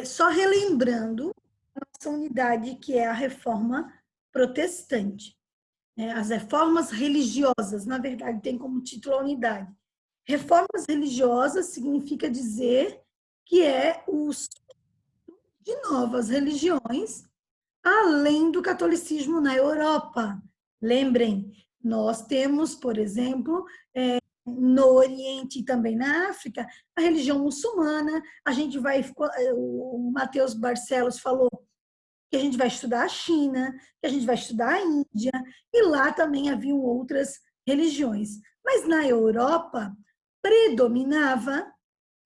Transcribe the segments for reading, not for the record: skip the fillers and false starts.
Só relembrando essa unidade que é a reforma protestante, né? As reformas religiosas, na verdade, tem como título a unidade. Reformas religiosas significa dizer que é o de novas religiões, além do catolicismo na Europa. Lembrem, nós temos, por exemplo, no Oriente e também na África, a religião muçulmana. A gente vai, o Matheus Barcelos falou que a gente vai estudar a China, que a gente vai estudar a Índia, e lá também haviam outras religiões. Mas na Europa predominava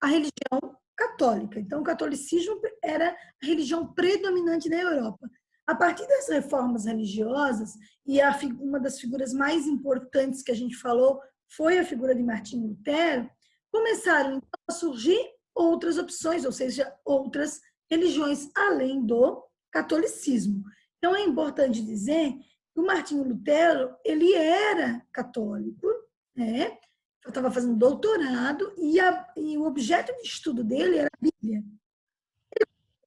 a religião católica. Então, o catolicismo era a religião predominante na Europa. A partir das reformas religiosas, e uma das figuras mais importantes que a gente falou foi a figura de Martinho Lutero, começaram então, a surgir outras opções, ou seja, outras religiões além do catolicismo. Então, é importante dizer que o Martinho Lutero ele era católico, né? Eu estava fazendo doutorado e o objeto de estudo dele era a Bíblia.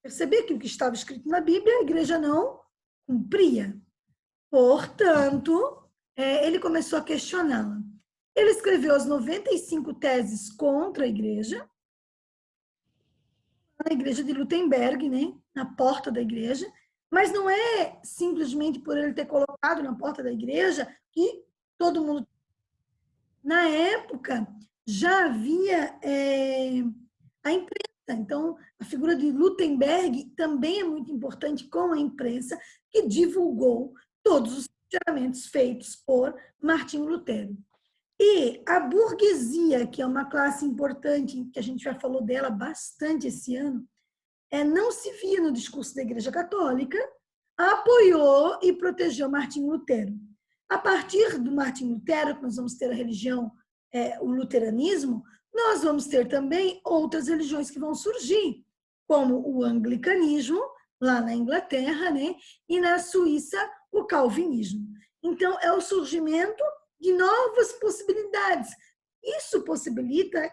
Perceber que o que estava escrito na Bíblia a igreja não cumpria. Portanto, ele começou a questioná-la. Ele escreveu as 95 teses contra a igreja, na igreja de Wittenberg, né, na porta da igreja, mas não é simplesmente por ele ter colocado na porta da igreja que todo mundo. Na época, já havia a imprensa. Então, a figura de Gutenberg também é muito importante com a imprensa, que divulgou todos os questionamentos feitos por Martinho Lutero. E a burguesia, que é uma classe importante, que a gente já falou dela bastante esse ano, não se via no discurso da Igreja Católica, apoiou e protegeu Martinho Lutero. A partir do Martinho Lutero, que nós vamos ter a religião, o luteranismo, nós vamos ter também outras religiões que vão surgir, como o anglicanismo, lá na Inglaterra, né? E na Suíça, o calvinismo. Então, é o surgimento de novas possibilidades. Isso possibilita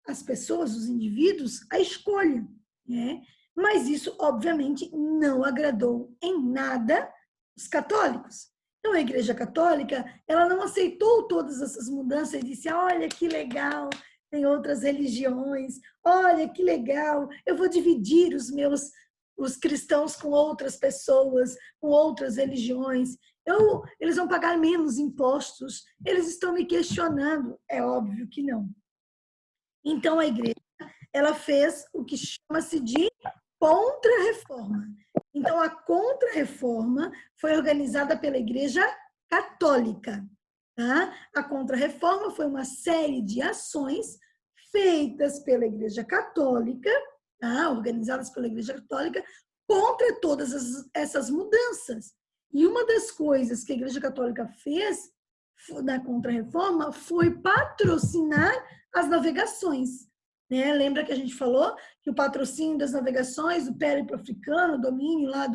as pessoas, os indivíduos, a escolha, né? Mas isso, obviamente, não agradou em nada os católicos. Então, a Igreja Católica, ela não aceitou todas essas mudanças e disse, olha que legal, tem outras religiões, olha que legal, eu vou dividir os cristãos com outras pessoas, com outras religiões, eles vão pagar menos impostos, eles estão me questionando. É óbvio que não. Então, a igreja ela fez o que chama-se de contra-reforma. Então, a contra-reforma foi organizada pela Igreja Católica. Tá? A contra-reforma foi uma série de ações feitas pela Igreja Católica, tá? Organizadas pela Igreja Católica, contra todas essas mudanças. E uma das coisas que a Igreja Católica fez na contra-reforma foi patrocinar as navegações. Né? Lembra que a gente falou que o patrocínio das navegações, do périplo africano, o domínio lá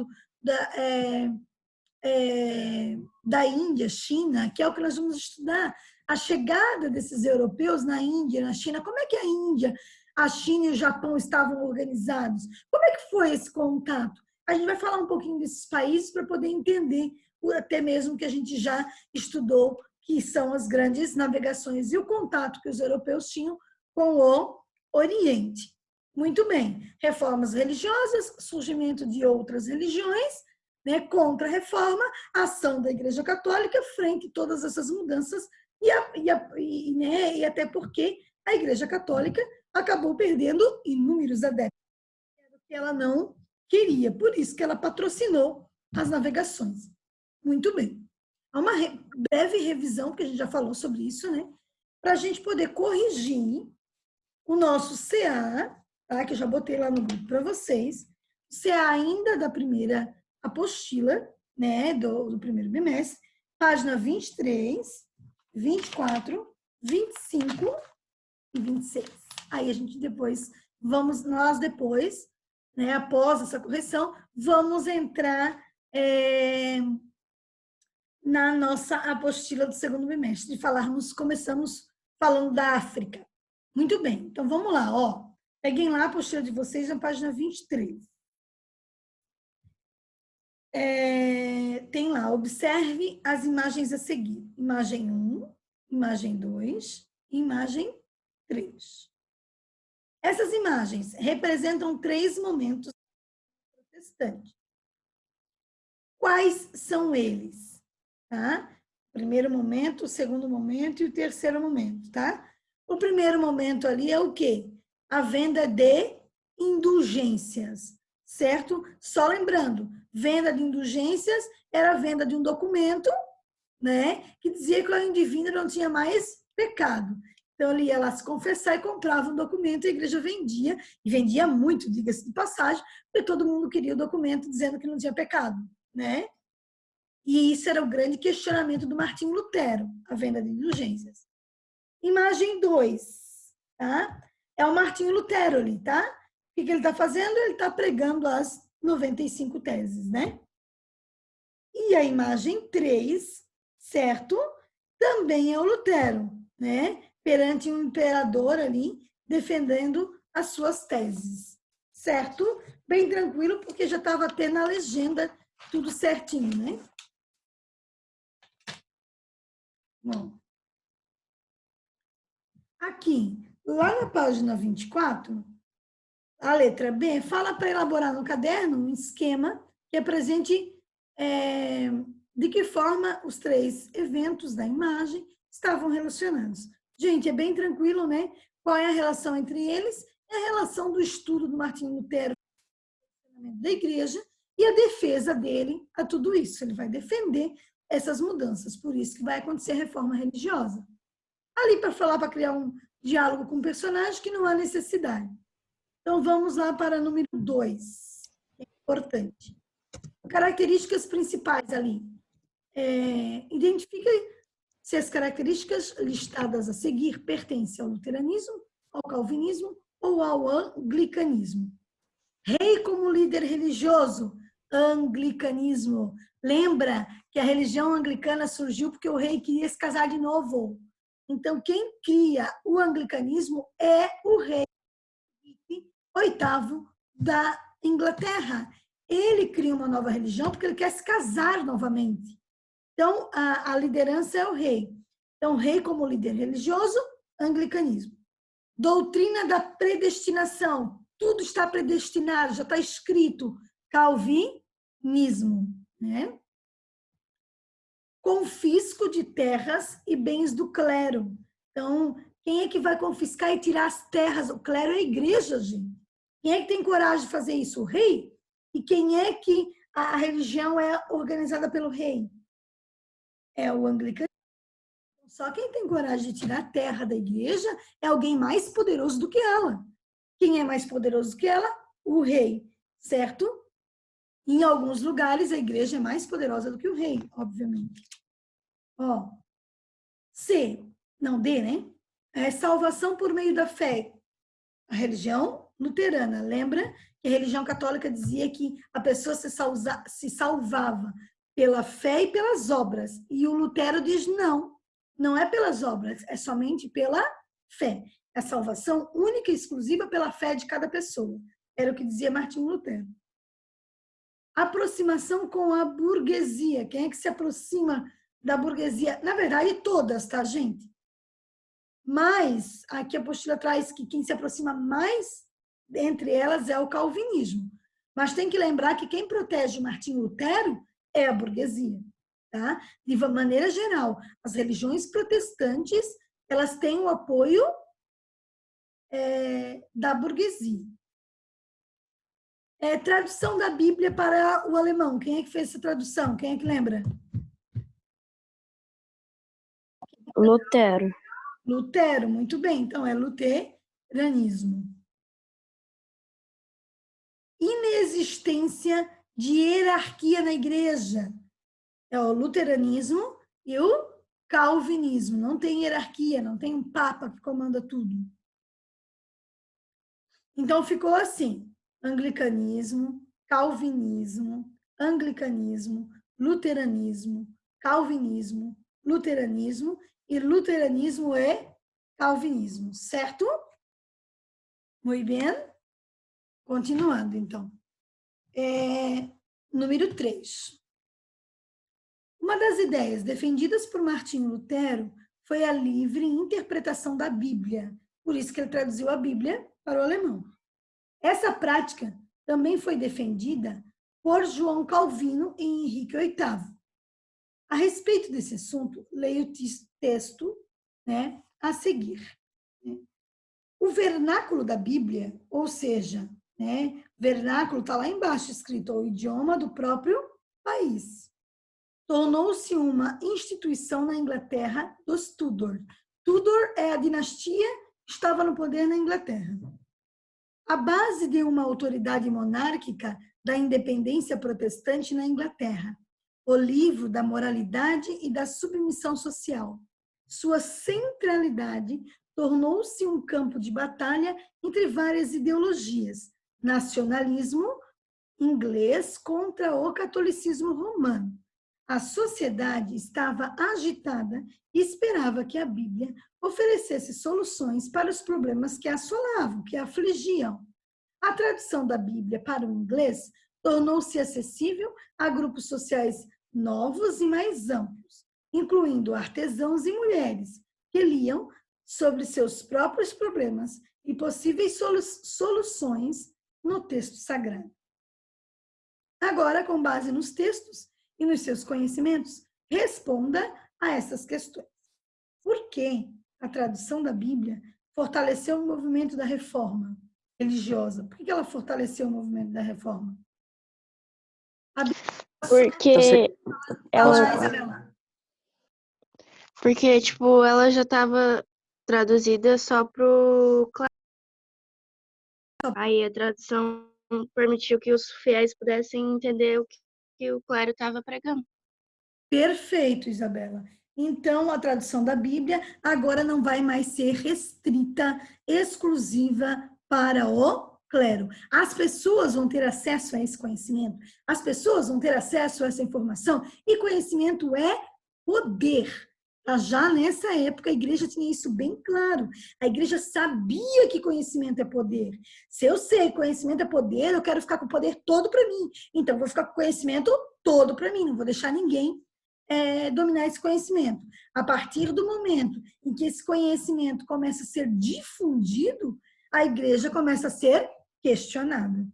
da Índia, China, que é o que nós vamos estudar, a chegada desses europeus na Índia, na China, como é que a Índia, a China e o Japão estavam organizados? Como é que foi esse contato? A gente vai falar um pouquinho desses países para poder entender até mesmo que a gente já estudou, que são as grandes navegações e o contato que os europeus tinham com o Oriente. Muito bem, reformas religiosas, surgimento de outras religiões, né, contra-reforma, ação da Igreja Católica frente a todas essas mudanças e até porque a Igreja Católica acabou perdendo inúmeros adeptos que ela não queria, por isso que ela patrocinou as navegações. Muito bem. Há uma breve revisão, que a gente já falou sobre isso, né, para a gente poder corrigir o nosso CA, tá? Que eu já botei lá no grupo para vocês, o CA ainda da primeira apostila, né, do primeiro bimestre, página 23, 24, 25 e 26. Aí a gente depois, nós depois, né, após essa correção, vamos entrar na nossa apostila do segundo bimestre, começamos falando da África. Muito bem, então vamos lá, ó. Peguem lá a apostila de vocês na página 23. Tem lá, observe as imagens a seguir. Imagem 1, imagem 2, imagem 3. Essas imagens representam 3 momentos protestantes. Quais são eles? Tá? Primeiro momento, o segundo momento e o terceiro momento, tá? O primeiro momento ali é o quê? A venda de indulgências, certo? Só lembrando, venda de indulgências era a venda de um documento, né, que dizia que o indivíduo não tinha mais pecado. Então, ele ia lá se confessar e comprava um documento, a igreja vendia, e vendia muito, diga-se de passagem, porque todo mundo queria o documento dizendo que não tinha pecado, né? E isso era o grande questionamento do Martinho Lutero, a venda de indulgências. Imagem 2, tá? É o Martinho Lutero ali, tá? O que ele está fazendo? Ele está pregando as 95 teses, né? E a imagem 3, certo? Também é o Lutero, né? Perante um imperador ali, defendendo as suas teses, certo? Bem tranquilo, porque já estava até na legenda tudo certinho, né? Bom, aqui, lá na página 24, a letra B fala para elaborar no caderno um esquema que apresente de que forma os 3 eventos da imagem estavam relacionados. Gente, é bem tranquilo, né? Qual é a relação entre eles? É a relação do estudo do Martinho Lutero da igreja e a defesa dele a tudo isso. Ele vai defender essas mudanças, por isso que vai acontecer a reforma religiosa. Ali para falar, para criar um diálogo com o personagem que não há necessidade. Então, vamos lá para número 2, é importante. Características principais ali. Identifique se as características listadas a seguir pertencem ao luteranismo, ao calvinismo ou ao anglicanismo. Rei como líder religioso, anglicanismo. Lembra que a religião anglicana surgiu porque o rei queria se casar de novo. Então, quem cria o anglicanismo é o rei oitavo da Inglaterra. Ele cria uma nova religião porque ele quer se casar novamente. Então, a liderança é o rei. Então, rei como líder religioso, anglicanismo. Doutrina da predestinação. Tudo está predestinado, já está escrito. Calvinismo, né? Confisco de terras e bens do clero. Então, quem é que vai confiscar e tirar as terras? O clero é a igreja, gente. Quem é que tem coragem de fazer isso? O rei? E quem é que a religião é organizada pelo rei? É o anglicanismo. Só quem tem coragem de tirar a terra da igreja é alguém mais poderoso do que ela. Quem é mais poderoso do que ela? O rei, certo? Em alguns lugares, a igreja é mais poderosa do que o rei, obviamente. Ó, C, não D, né? É salvação por meio da fé. A religião luterana. Lembra que a religião católica dizia que a pessoa se salvava pela fé e pelas obras. E o Lutero diz não, não é pelas obras, é somente pela fé. É a salvação única e exclusiva pela fé de cada pessoa. Era o que dizia Martinho Lutero. Aproximação com a burguesia. Quem é que se aproxima da burguesia? Na verdade, todas, tá, gente? Mas aqui a apostila traz que quem se aproxima mais entre elas é o calvinismo. Mas tem que lembrar que quem protege Martinho Lutero é a burguesia, tá? De maneira geral, as religiões protestantes, elas têm o apoio da burguesia. Tradução da Bíblia para o alemão. Quem é que fez essa tradução? Quem é que lembra? Lutero. Lutero, muito bem. Então, é luteranismo. Inexistência de hierarquia na igreja. É o luteranismo e o calvinismo. Não tem hierarquia, não tem um papa que comanda tudo. Então, ficou assim: anglicanismo, calvinismo, anglicanismo, luteranismo, calvinismo, luteranismo e luteranismo é calvinismo, certo? Muito bem. Continuando, então. Número 3. Uma das ideias defendidas por Martinho Lutero foi a livre interpretação da Bíblia. Por isso que ele traduziu a Bíblia para o alemão. Essa prática também foi defendida por João Calvino e Henrique VIII. A respeito desse assunto, leia o texto, né, a seguir. O vernáculo da Bíblia, ou seja, né, vernáculo está lá embaixo escrito, o idioma do próprio país, tornou-se uma instituição na Inglaterra dos Tudor. Tudor é a dinastia que estava no poder na Inglaterra. A base de uma autoridade monárquica da independência protestante na Inglaterra. O livro da moralidade e da submissão social. Sua centralidade tornou-se um campo de batalha entre várias ideologias. Nacionalismo inglês contra o catolicismo romano. A sociedade estava agitada e esperava que a Bíblia oferecesse soluções para os problemas que a assolavam, que a afligiam. A tradução da Bíblia para o inglês tornou-se acessível a grupos sociais novos e mais amplos, incluindo artesãos e mulheres, que liam sobre seus próprios problemas e possíveis soluções no texto sagrado. Agora, com base nos textos e nos seus conhecimentos, responda a essas questões. Por que a tradução da Bíblia fortaleceu o movimento da reforma religiosa? Por que ela fortaleceu o movimento da reforma? Porque tipo, ela já estava traduzida só pro clero. Aí a tradução permitiu que os fiéis pudessem entender o que o clero estava pregando. Perfeito, Isabela. Então, a tradução da Bíblia agora não vai mais ser restrita, exclusiva para o clero. As pessoas vão ter acesso a esse conhecimento, as pessoas vão ter acesso a essa informação, e conhecimento é poder. Já nessa época, a igreja tinha isso bem claro. A igreja sabia que conhecimento é poder. Se eu sei que conhecimento é poder, eu quero ficar com o poder todo para mim. Então, eu vou ficar com o conhecimento todo para mim, não vou deixar ninguém dominar esse conhecimento. A partir do momento em que esse conhecimento começa a ser difundido, a igreja começa a ser questionada.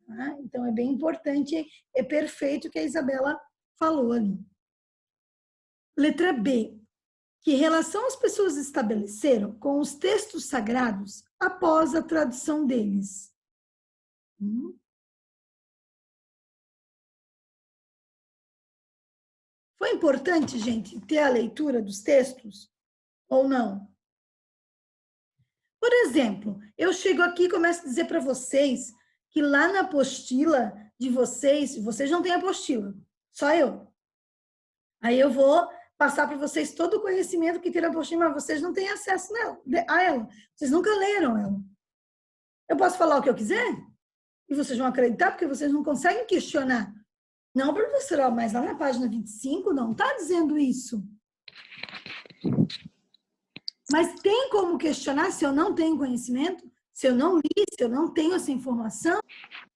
Tá? Então, é bem importante, é perfeito o que a Isabela falou ali. Letra B. Que relação as pessoas estabeleceram com os textos sagrados após a tradução deles? Foi importante, gente, ter a leitura dos textos ou não? Por exemplo, eu chego aqui e começo a dizer para vocês que lá na apostila de vocês não têm apostila, só eu. Aí eu vou passar para vocês todo o conhecimento que tem na apostila, mas vocês não têm acesso a ela. Vocês nunca leram ela. Eu posso falar o que eu quiser? E vocês vão acreditar porque vocês não conseguem questionar. Não, professora, mas lá na página 25 não está dizendo isso. Mas tem como questionar se eu não tenho conhecimento? Se eu não li, se eu não tenho essa informação?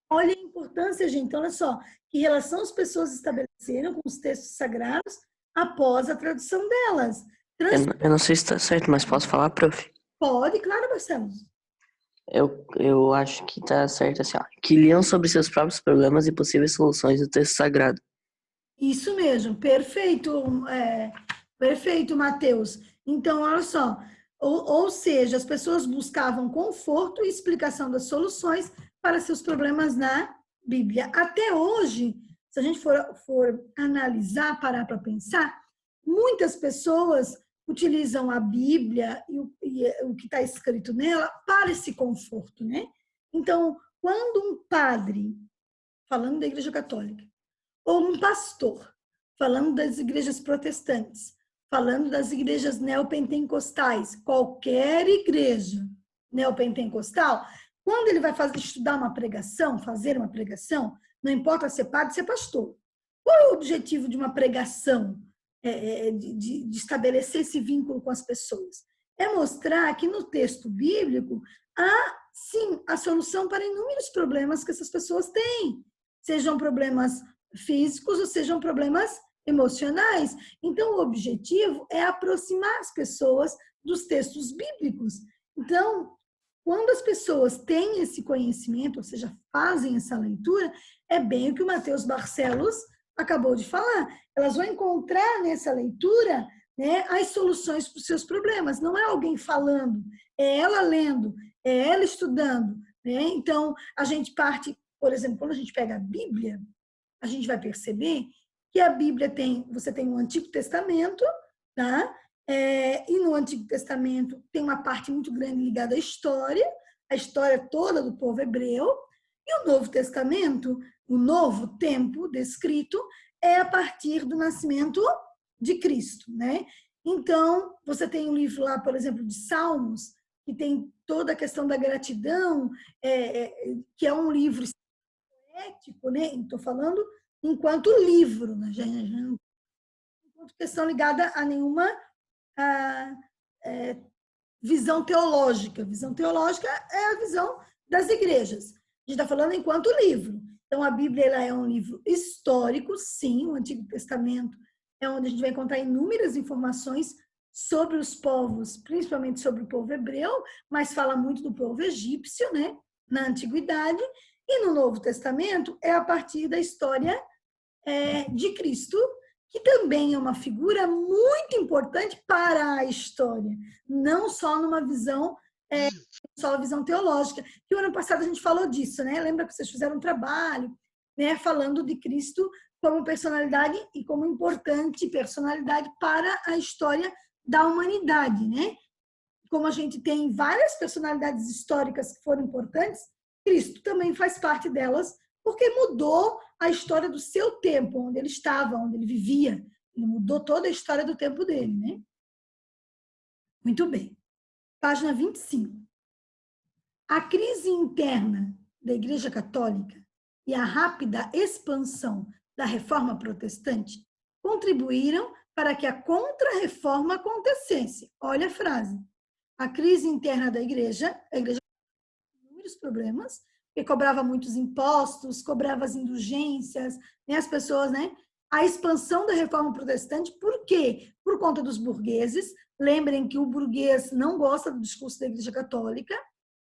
Olha a importância, gente. Olha só, que relação as pessoas estabeleceram com os textos sagrados após a tradução delas. Eu não sei se está certo, mas posso falar, prof? Pode, claro, Marcelo. Eu acho que está certo assim, ó. Que liam sobre seus próprios problemas e possíveis soluções do texto sagrado. Isso mesmo, perfeito, perfeito, Mateus. Então, olha só, ou seja, as pessoas buscavam conforto e explicação das soluções para seus problemas na Bíblia. Até hoje, se a gente for analisar, parar para pensar, muitas pessoas utilizam a Bíblia e o que está escrito nela para esse conforto, né? Então, quando um padre, falando da Igreja Católica, ou um pastor, falando das igrejas protestantes, falando das igrejas neopentecostais, qualquer igreja neopentecostal, quando ele vai estudar uma pregação, fazer uma pregação, não importa ser padre, ser pastor. Qual é o objetivo de uma pregação? De estabelecer esse vínculo com as pessoas? É mostrar que no texto bíblico há, sim, a solução para inúmeros problemas que essas pessoas têm, sejam problemas físicos ou sejam problemas emocionais. Então, o objetivo é aproximar as pessoas dos textos bíblicos. Então, quando as pessoas têm esse conhecimento, ou seja, fazem essa leitura, é bem o que o Matheus Barcelos acabou de falar. Elas vão encontrar nessa leitura, né, as soluções para os seus problemas. Não é alguém falando, é ela lendo, é ela estudando. Né? Então, a gente parte, por exemplo, quando a gente pega a Bíblia, a gente vai perceber que a Bíblia você tem o Antigo Testamento, tá? E no Antigo Testamento tem uma parte muito grande ligada à história, a história toda do povo hebreu, e o Novo Testamento, o novo tempo descrito, é a partir do nascimento de Cristo, né? Então, você tem um livro lá, por exemplo, de Salmos, que tem toda a questão da gratidão, que é um livro ético, né? Estou falando enquanto livro, né? Enquanto questão ligada a nenhuma visão teológica. Visão teológica é a visão das igrejas. A gente está falando enquanto livro. Então, a Bíblia ela é um livro histórico, sim, o Antigo Testamento é onde a gente vai encontrar inúmeras informações sobre os povos, principalmente sobre o povo hebreu, mas fala muito do povo egípcio, né, na Antiguidade, e no Novo Testamento é a partir da história de Cristo, que também é uma figura muito importante para a história, não só numa visão, só a visão teológica. Que o ano passado a gente falou disso, né? Lembra que vocês fizeram um trabalho, né, falando de Cristo como personalidade e como importante personalidade para a história da humanidade, né? Como a gente tem várias personalidades históricas que foram importantes, Cristo também faz parte delas, porque mudou a história do seu tempo, onde ele estava, onde ele vivia. Ele mudou toda a história do tempo dele, né? Muito bem. Página 25. A crise interna da Igreja Católica e a rápida expansão da Reforma Protestante contribuíram para que a Contra-Reforma acontecesse. Olha a frase. A crise interna da Igreja, a Igreja tinha inúmeros problemas, porque cobrava muitos impostos, cobrava as indulgências, né, as pessoas, né? A expansão da Reforma Protestante, por quê? Por conta dos burgueses. Lembrem que o burguês não gosta do discurso da Igreja Católica,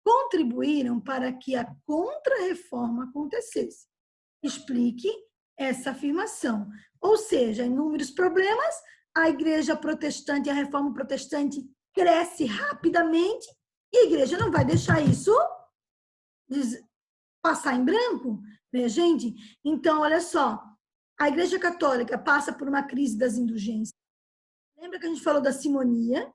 contribuíram para que a Contra-Reforma acontecesse. Explique essa afirmação. Ou seja, inúmeros problemas, a Igreja Protestante, a Reforma Protestante cresce rapidamente e a Igreja não vai deixar isso passar em branco, né, gente? Então, olha só, a Igreja Católica passa por uma crise das indulgências. Lembra que a gente falou da simonia,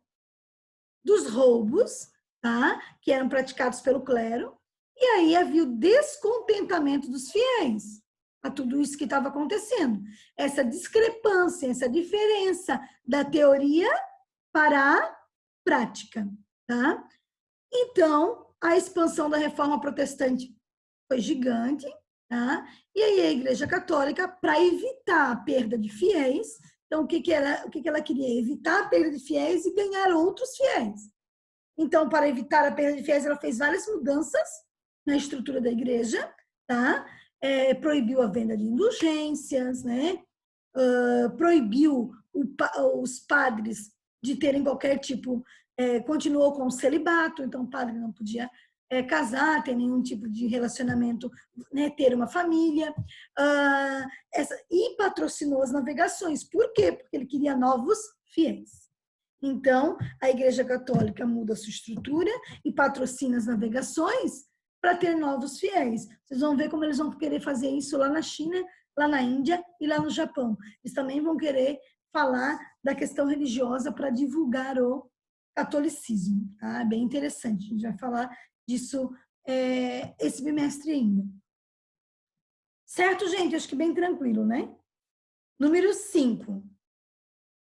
dos roubos, tá? Que eram praticados pelo clero, e aí havia o descontentamento dos fiéis a tudo isso que estava acontecendo. Essa discrepância, essa diferença da teoria para a prática, tá? Então, a expansão da Reforma Protestante foi gigante, tá? E aí a Igreja Católica, para evitar a perda de fiéis, então o que ela queria? Evitar a perda de fiéis e ganhar outros fiéis. Então, para evitar a perda de fiéis, ela fez várias mudanças na estrutura da igreja, tá? Proibiu a venda de indulgências, né? Proibiu os padres de terem qualquer tipo, continuou com o celibato, então o padre não podia casar, ter nenhum tipo de relacionamento, né, ter uma família, e patrocinou as navegações. Por quê? Porque ele queria novos fiéis. Então, a Igreja Católica muda a sua estrutura e patrocina as navegações para ter novos fiéis. Vocês vão ver como eles vão querer fazer isso lá na China, lá na Índia e lá no Japão. Eles também vão querer falar da questão religiosa para divulgar o catolicismo. Tá? Bem interessante. A gente vai falar disso esse bimestre ainda. Certo, gente? Acho que bem tranquilo, né? Número 5.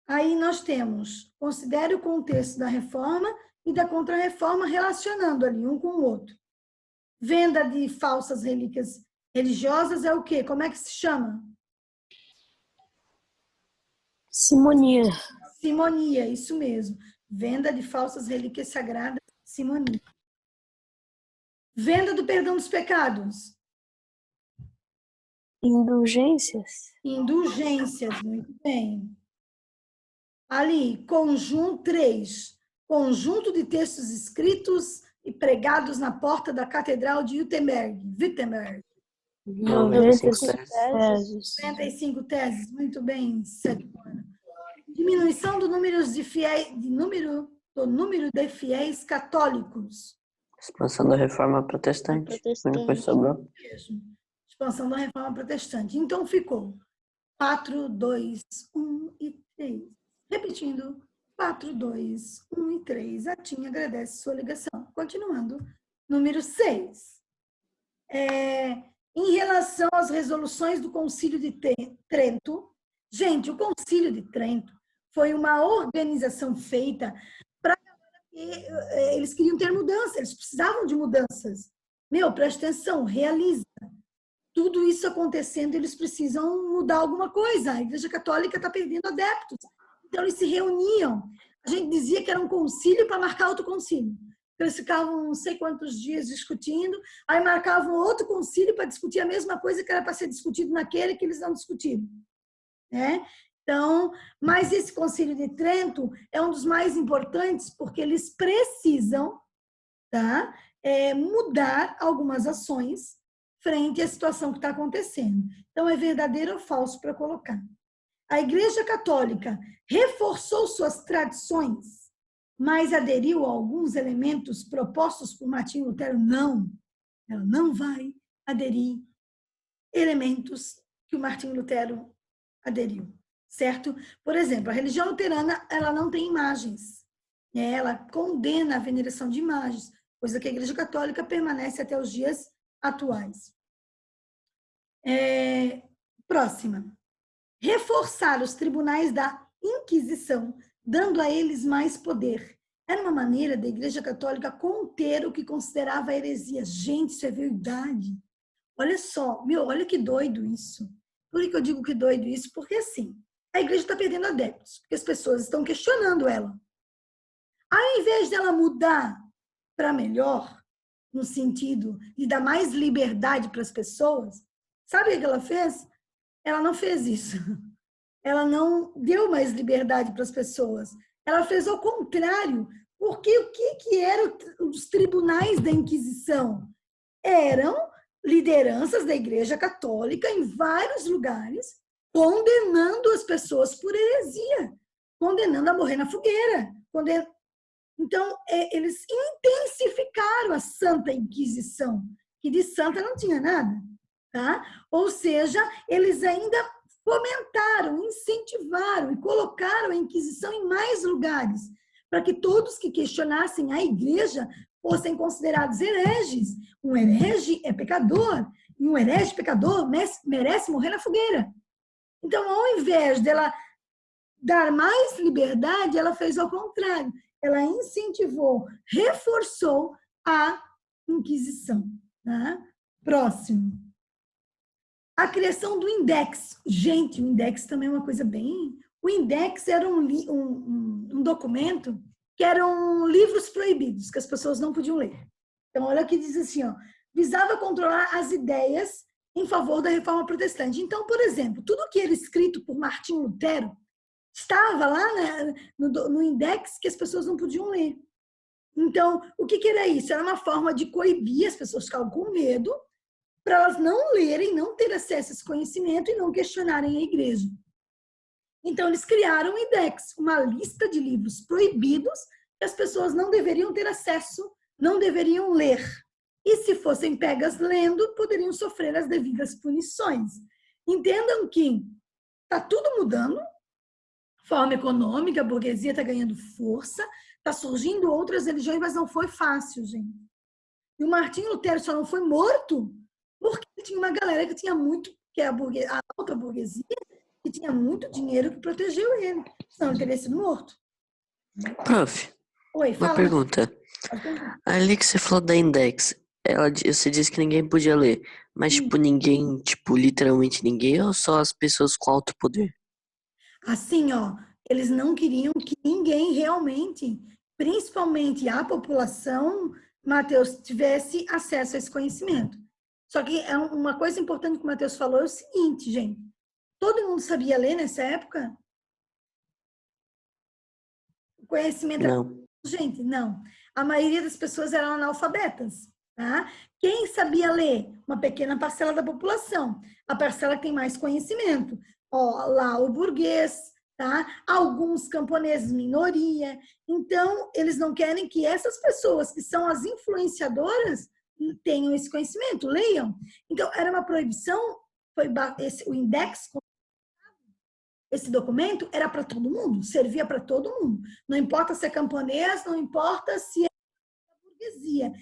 Aí nós temos, considere o contexto da reforma e da contra-reforma relacionando ali um com o outro. Venda de falsas relíquias religiosas é o quê? Como é que se chama? Simonia. Simonia, isso mesmo. Venda de falsas relíquias sagradas, simonia. Venda do perdão dos pecados. Indulgências. Indulgências, muito bem. Ali, conjunto 3. Conjunto de textos escritos e pregados na porta da Catedral de Wittenberg. 95 teses. 95 teses, muito bem, sétimo ano. Diminuição do número de fiéis católicos. Expansão da Reforma Protestante. Depois sobrou. Expansão da Reforma Protestante. Então ficou 4, 2, 1 e 3. Repetindo, 4, 2, 1 e 3. A Tim agradece sua ligação. Continuando, número 6. Em relação às resoluções do Concílio de Trento, gente, o Concílio de Trento foi uma organização feita para... Eles queriam ter mudança, eles precisavam de mudanças. Presta atenção, realiza. Tudo isso acontecendo, eles precisam mudar alguma coisa. A Igreja Católica está perdendo adeptos. Então, eles se reuniam. A gente dizia que era um concílio para marcar outro concílio. Eles ficavam não sei quantos dias discutindo, aí marcavam outro concílio para discutir a mesma coisa que era para ser discutido naquele que eles não discutiram. Né? Então, mas esse Concílio de Trento é um dos mais importantes porque eles precisam, tá, mudar algumas ações frente à situação que está acontecendo. Então, é verdadeiro ou falso para colocar. A Igreja Católica reforçou suas tradições, mas aderiu a alguns elementos propostos por Martinho Lutero? Não. Ela não vai aderir elementos que o Martinho Lutero aderiu, certo? Por exemplo, a religião luterana, ela não tem imagens. Ela condena a veneração de imagens, coisa que a Igreja Católica permanece até os dias atuais. Próxima. Reforçar os tribunais da Inquisição, dando a eles mais poder. Era uma maneira da Igreja Católica conter o que considerava heresia. Gente, isso é verdade. Olha só, olha que doido isso. Por que eu digo que doido isso? Porque assim, a Igreja está perdendo adeptos, porque as pessoas estão questionando ela. Ao invés dela mudar para melhor, no sentido de dar mais liberdade para as pessoas, sabe o que ela fez? Ela não fez isso. Ela não deu mais liberdade para as pessoas. Ela fez ao contrário. Porque o que eram os tribunais da Inquisição? Eram lideranças da Igreja Católica em vários lugares, condenando as pessoas por heresia, condenando a morrer na fogueira. Então, eles intensificaram a Santa Inquisição, que de santa não tinha nada. Tá? Ou seja, eles ainda fomentaram, incentivaram e colocaram a Inquisição em mais lugares, para que todos que questionassem a Igreja fossem considerados hereges. Um herege é pecador, e um herege pecador merece morrer na fogueira. Então, ao invés dela dar mais liberdade, ela fez ao contrário. Ela incentivou, reforçou a Inquisição. Tá? Próximo. A criação do Index. Gente, o Index também é uma coisa bem... O Index era um documento que eram livros proibidos, que as pessoas não podiam ler. Então, olha o que diz assim, ó, visava controlar as ideias em favor da reforma protestante. Então, por exemplo, tudo que era escrito por Martinho Lutero estava lá, né, no Index que as pessoas não podiam ler. Então, o que era isso? Era uma forma de coibir, as pessoas ficavam com medo, para elas não lerem, não ter acesso a esse conhecimento e não questionarem a Igreja. Então, eles criaram um index, uma lista de livros proibidos que as pessoas não deveriam ter acesso, não deveriam ler. E se fossem pegas lendo, poderiam sofrer as devidas punições. Entendam que está tudo mudando, forma econômica, a burguesia está ganhando força, está surgindo outras religiões, mas não foi fácil, gente. E o Martinho Lutero só não foi morto porque tinha uma galera que tinha muito, que é a alta burguesia, que tinha muito dinheiro que protegeu ele. Senão ele teria sido morto. Prof, Oi, fala. uma pergunta. Ali que você falou da Index, você disse que ninguém podia ler, mas tipo, ninguém, tipo, literalmente ninguém, ou só as pessoas com alto poder? Assim, ó, eles não queriam que ninguém realmente, principalmente a população, Mateus tivesse acesso a esse conhecimento. Só que uma coisa importante que o Mateus falou é o seguinte, gente. Todo mundo sabia ler nessa época? O conhecimento era... Não. Gente, não. A maioria das pessoas eram analfabetas, tá? Quem sabia ler? Uma pequena parcela da população. A parcela que tem mais conhecimento. Ó, lá o burguês, tá? Alguns camponeses, minoria. Então, eles não querem que essas pessoas que são as influenciadoras tenham esse conhecimento, leiam. Então, era uma proibição, o index, esse documento era para todo mundo, servia para todo mundo. Não importa se é camponês, não importa se é burguesia.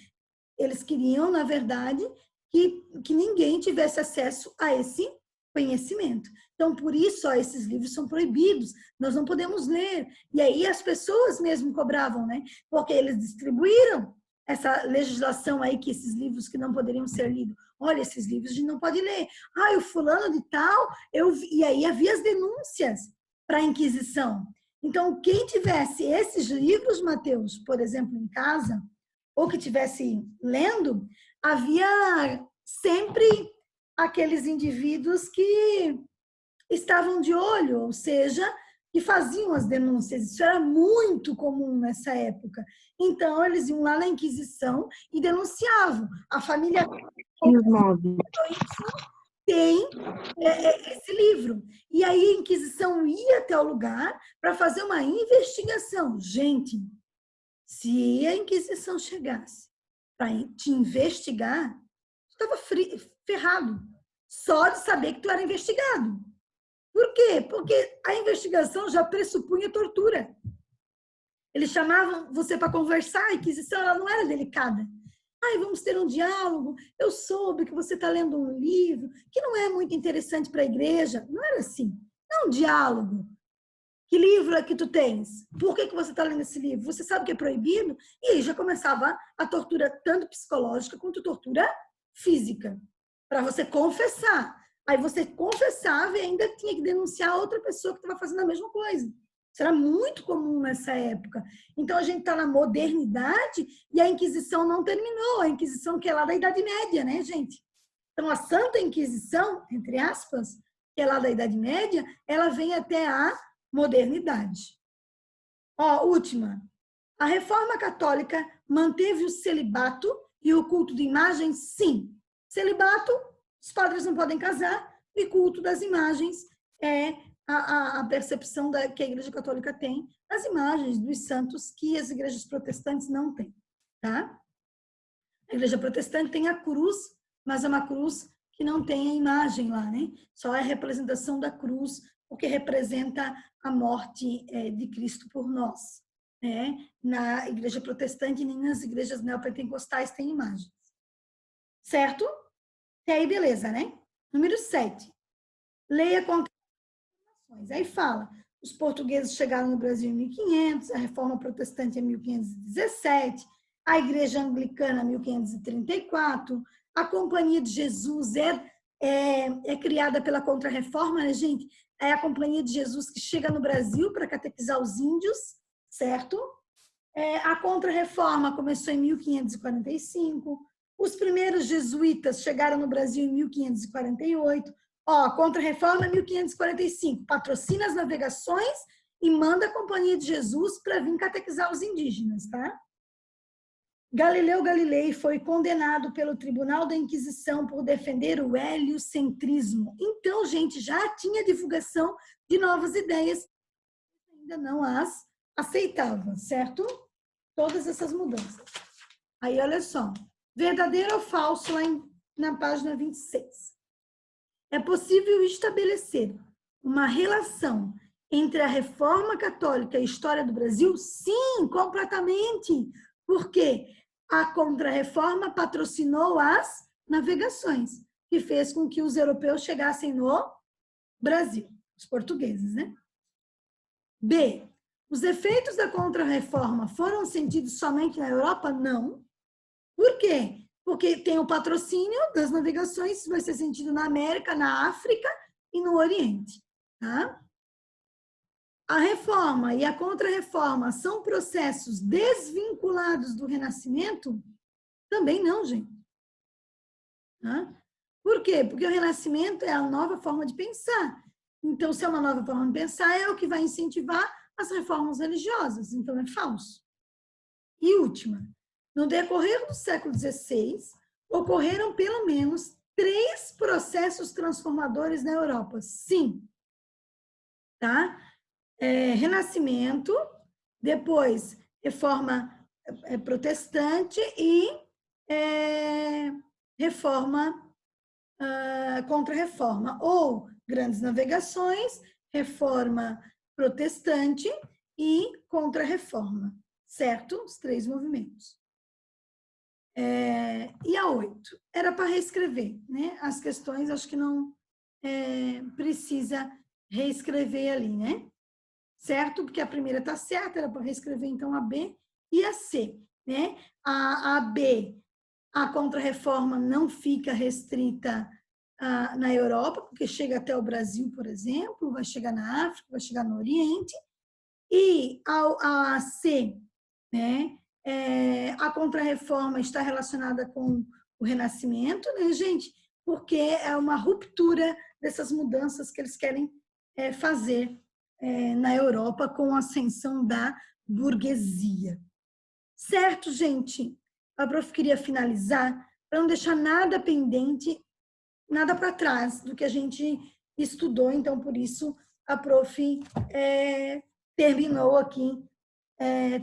Eles queriam, na verdade, que ninguém tivesse acesso a esse conhecimento. Então, por isso, ó, esses livros são proibidos, nós não podemos ler. E aí as pessoas mesmo cobravam, né? Porque eles distribuíram essa legislação aí, que esses livros que não poderiam ser lidos. Olha, esses livros a gente não pode ler. Ah, o fulano de tal, e aí havia as denúncias para a Inquisição. Então, quem tivesse esses livros, Mateus, por exemplo, em casa, ou que estivesse lendo, havia sempre aqueles indivíduos que estavam de olho, ou seja, que faziam as denúncias. Isso era muito comum nessa época. Então, eles iam lá na Inquisição e denunciavam. A família tem esse livro. E aí a Inquisição ia até o lugar para fazer uma investigação. Gente, se a Inquisição chegasse para te investigar, tu estava ferrado. Só de saber que tu era investigado. Por quê? Porque a investigação já pressupunha tortura. Eles chamavam você para conversar, a Inquisição ela não era delicada. Ai, vamos ter um diálogo, eu soube que você está lendo um livro que não é muito interessante para a igreja. Não era assim. Não é um diálogo. Que livro é que tu tens? Por que você está lendo esse livro? Você sabe que é proibido? E aí já começava a tortura tanto psicológica quanto tortura física. Para você confessar. Aí você confessava e ainda tinha que denunciar a outra pessoa que estava fazendo a mesma coisa. Isso era muito comum nessa época. Então, a gente está na modernidade e a Inquisição não terminou. A Inquisição que é lá da Idade Média, né, gente? Então, a Santa Inquisição, entre aspas, que é lá da Idade Média, ela vem até a modernidade. Ó, última. A Reforma Católica manteve o celibato e o culto de imagens? Sim. Celibato, os padres não podem casar, e culto das imagens é a percepção que a Igreja Católica tem das imagens dos santos que as igrejas protestantes não têm, tá? A Igreja Protestante tem a cruz, mas é uma cruz que não tem a imagem lá, né? Só é a representação da cruz, o que representa a morte de Cristo por nós, né? Na Igreja Protestante, nem nas igrejas neopentecostais tem imagens. Certo? E aí, beleza, né? Número 7. Leia com informações. Aí fala, os portugueses chegaram no Brasil em 1500, a Reforma Protestante em 1517, a Igreja Anglicana em 1534, a Companhia de Jesus é criada pela Contra-Reforma, né, gente? É a Companhia de Jesus que chega no Brasil para catequizar os índios, certo? A Contra-Reforma começou em 1545, os primeiros jesuítas chegaram no Brasil em 1548. Ó, Contra-Reforma 1545, patrocina as navegações e manda a Companhia de Jesus para vir catequizar os indígenas, tá? Galileu Galilei foi condenado pelo Tribunal da Inquisição por defender o heliocentrismo. Então, gente, já tinha divulgação de novas ideias, ainda não as aceitavam, certo? Todas essas mudanças. Aí, olha só. Verdadeiro ou falso, lá na página 26. É possível estabelecer uma relação entre a Reforma Católica e a história do Brasil? Sim, completamente. Por quê? A Contra-Reforma patrocinou as navegações, que fez com que os europeus chegassem no Brasil, os portugueses, né? B. Os efeitos da Contra-Reforma foram sentidos somente na Europa? Não. Por quê? Porque tem o patrocínio das navegações, vai ser sentido na América, na África e no Oriente. Tá? A reforma e a contra-reforma são processos desvinculados do Renascimento? Também não, gente. Tá? Por quê? Porque o Renascimento é a nova forma de pensar. Então, se é uma nova forma de pensar, é o que vai incentivar as reformas religiosas. Então, é falso. E última, no decorrer do século XVI, ocorreram pelo menos 3 processos transformadores na Europa. Sim. Tá? Renascimento, depois Reforma Protestante e Reforma Contra-Reforma, ou Grandes Navegações, Reforma Protestante e Contra-Reforma, certo? Os 3 movimentos. E a 8? Era para reescrever, né? As questões, acho que não precisa reescrever ali, né? Certo? Porque a primeira está certa, era para reescrever, então, a B e a C, né? A B, a Contra-Reforma não fica restrita na Europa, porque chega até o Brasil, por exemplo, vai chegar na África, vai chegar no Oriente, e a C, né? A Contra-Reforma está relacionada com o Renascimento, né, gente? Porque é uma ruptura dessas mudanças que eles querem fazer na Europa com a ascensão da burguesia. Certo, gente? A prof queria finalizar para não deixar nada pendente, nada para trás do que a gente estudou, então, por isso, a prof terminou aqui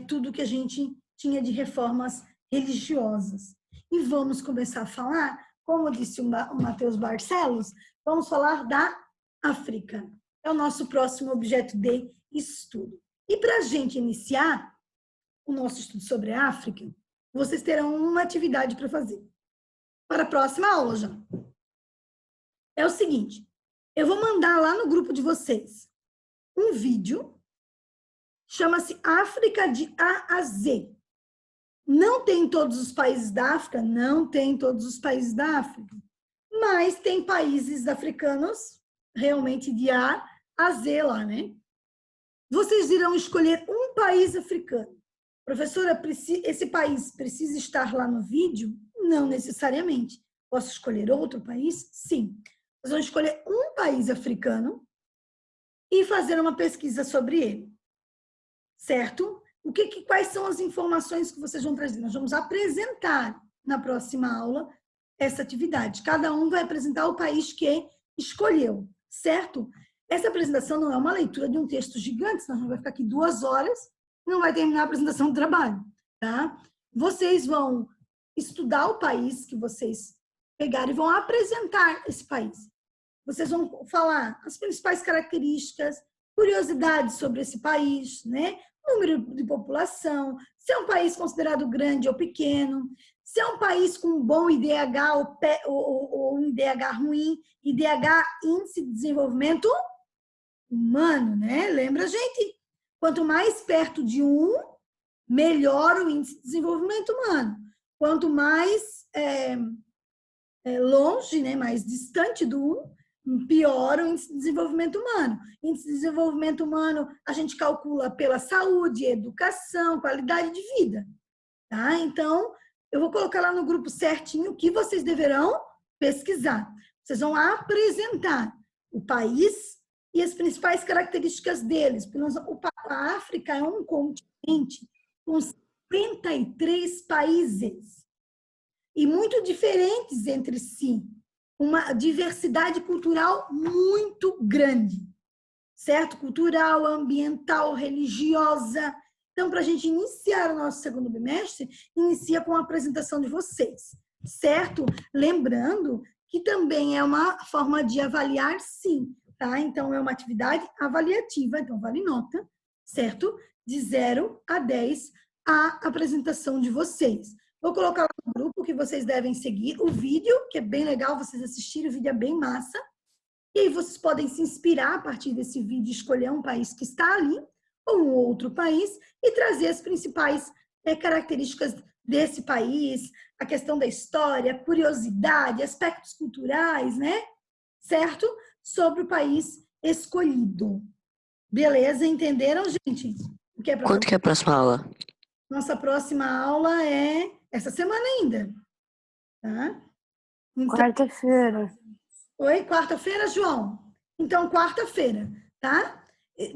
tudo que a gente tinha de reformas religiosas. E vamos começar a falar, como disse o Matheus Barcelos, vamos falar da África. É o nosso próximo objeto de estudo. E para a gente iniciar o nosso estudo sobre a África, vocês terão uma atividade para fazer. Para a próxima aula já. É o seguinte, eu vou mandar lá no grupo de vocês um vídeo, chama-se África de A a Z. Não tem em todos os países da África? Não tem em todos os países da África. Mas tem países africanos realmente de A a Z lá, né? Vocês irão escolher um país africano. Professora, esse país precisa estar lá no vídeo? Não necessariamente. Posso escolher outro país? Sim. Vocês vão escolher um país africano e fazer uma pesquisa sobre ele. Certo? Quais são as informações que vocês vão trazer? Nós vamos apresentar na próxima aula essa atividade. Cada um vai apresentar o país que escolheu, certo? Essa apresentação não é uma leitura de um texto gigante, senão a gente vai ficar aqui 2 horas e não vai terminar a apresentação do trabalho, tá? Vocês vão estudar o país que vocês pegarem e vão apresentar esse país. Vocês vão falar as principais características, curiosidades sobre esse país, né? Número de população, se é um país considerado grande ou pequeno, se é um país com um bom IDH ou um IDH ruim, IDH, Índice de Desenvolvimento Humano, né? Lembra, gente? Quanto mais perto de 1, melhor o Índice de Desenvolvimento Humano. Quanto mais longe, né? Mais distante do 1, pior o Índice de Desenvolvimento Humano. Índice de Desenvolvimento Humano a gente calcula pela saúde, educação, qualidade de vida. Tá? Então, eu vou colocar lá no grupo certinho o que vocês deverão pesquisar. Vocês vão apresentar o país e as principais características deles. Porque a África é um continente com 53 países e muito diferentes entre si. Uma diversidade cultural muito grande, certo? Cultural, ambiental, religiosa. Então, para a gente iniciar o nosso segundo bimestre, inicia com a apresentação de vocês, certo? Lembrando que também é uma forma de avaliar, sim, tá? Então, é uma atividade avaliativa, então vale nota, certo? De 0 a 10, a apresentação de vocês. Vou colocar lá no grupo que vocês devem seguir o vídeo, que é bem legal vocês assistirem, o vídeo é bem massa. E aí vocês podem se inspirar a partir desse vídeo, escolher um país que está ali, ou um outro país, e trazer as principais características desse país, a questão da história, curiosidade, aspectos culturais, né? Certo? Sobre o país escolhido. Beleza? Entenderam, gente? Quando que é a próxima aula? Nossa próxima aula é essa semana ainda. tá? Então, Quarta-feira. oi, quarta-feira, João? Então, quarta-feira, tá?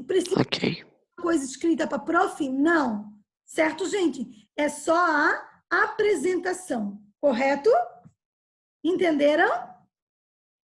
Precisa Ok. de coisa escrita para prof? Não. Certo, gente? É só a apresentação, correto? Entenderam?